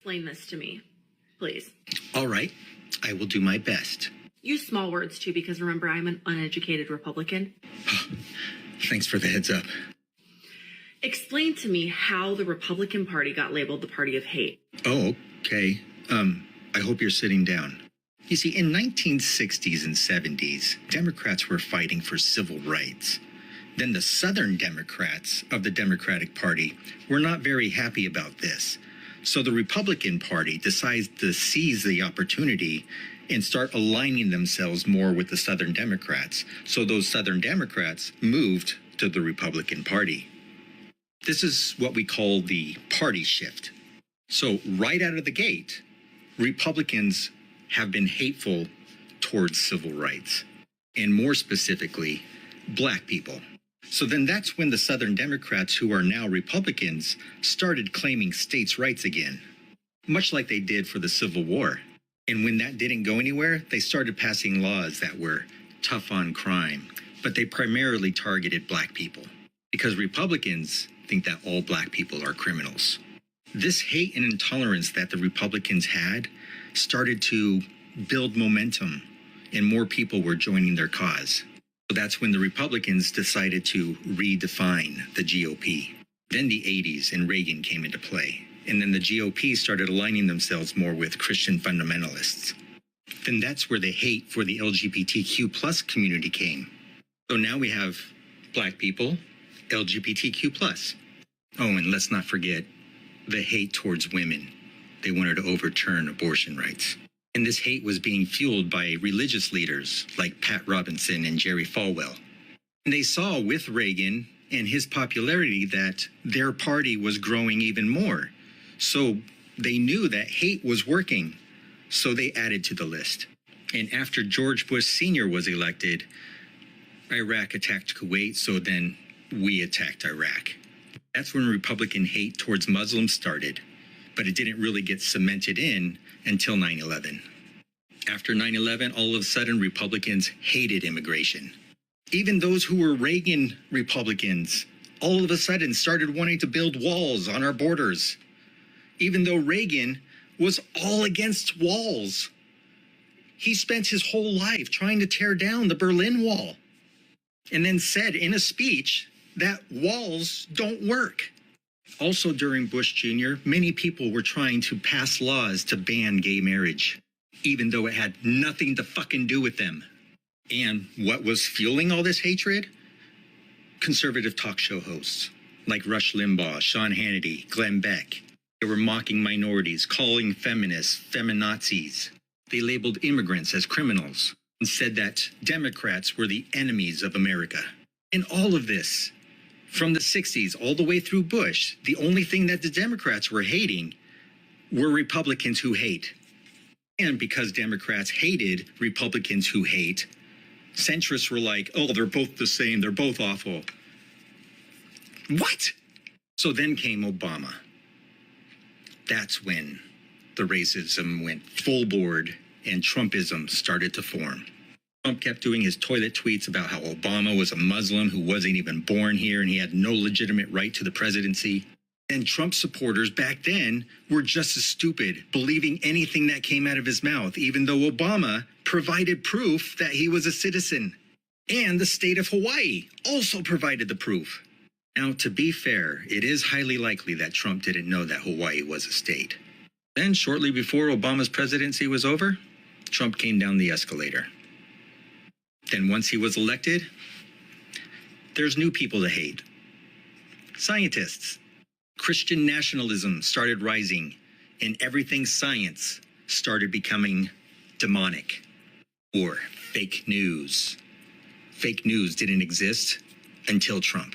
Explain this to me, please. All right, I will do my best. Use small words too, because remember, I'm an uneducated Republican. Thanks for the heads up. Explain to me how the Republican Party got labeled the party of hate. Oh, okay. I hope you're sitting down. You see, in 1960s and 70s, Democrats were fighting for civil rights. Then the Southern Democrats of the Democratic Party were not very happy about this. So the Republican Party decides to seize the opportunity and start aligning themselves more with the Southern Democrats. So those Southern Democrats moved to the Republican Party. This is what we call the party shift. So right out of the gate, Republicans have been hateful towards civil rights, and more specifically, Black people. So then that's when the Southern Democrats, who are now Republicans, started claiming states' rights again, much like they did for the Civil War. And when that didn't go anywhere, they started passing laws that were tough on crime, but they primarily targeted Black people because Republicans think that all Black people are criminals. This hate and intolerance that the Republicans had started to build momentum, and more people were joining their cause. So that's when the Republicans decided to redefine the GOP. Then the 80s and Reagan came into play. And then the GOP started aligning themselves more with Christian fundamentalists. Then that's where the hate for the LGBTQ plus community came. So now we have Black people, LGBTQ plus. Oh, and let's not forget the hate towards women. They wanted to overturn abortion rights. And this hate was being fueled by religious leaders like Pat Robinson and Jerry Falwell. And they saw with Reagan and his popularity that their party was growing even more. So they knew that hate was working. So they added to the list. And after George Bush Sr. was elected, Iraq attacked Kuwait, so then we attacked Iraq. That's when Republican hate towards Muslims started, but it didn't really get cemented in until 9/11. After 9/11, all of a sudden, Republicans hated immigration. Even those who were Reagan Republicans all of a sudden started wanting to build walls on our borders, even though Reagan was all against walls. He spent his whole life trying to tear down the Berlin Wall and then said in a speech that walls don't work. Also during Bush Jr., many people were trying to pass laws to ban gay marriage, even though it had nothing to fucking do with them. And what was fueling all this hatred? Conservative talk show hosts like Rush Limbaugh, Sean Hannity, Glenn Beck. They were mocking minorities, calling feminists feminazis. They labeled immigrants as criminals and said that Democrats were the enemies of America. And all of this, from the 60s all the way through Bush, the only thing that the Democrats were hating were Republicans who hate. And because Democrats hated Republicans who hate, centrists were like, oh, they're both the same, they're both awful. What? So then came Obama. That's when the racism went full board and Trumpism started to form. Trump kept doing his toilet tweets about how Obama was a Muslim who wasn't even born here and he had no legitimate right to the presidency. And Trump supporters back then were just as stupid, believing anything that came out of his mouth, even though Obama provided proof that he was a citizen. And the state of Hawaii also provided the proof. Now, to be fair, it is highly likely that Trump didn't know that Hawaii was a state. Then, shortly before Obama's presidency was over, Trump came down the escalator. Then once he was elected, there's new people to hate. Scientists. Christian nationalism started rising, and everything science started becoming demonic or fake news. Fake news didn't exist until Trump.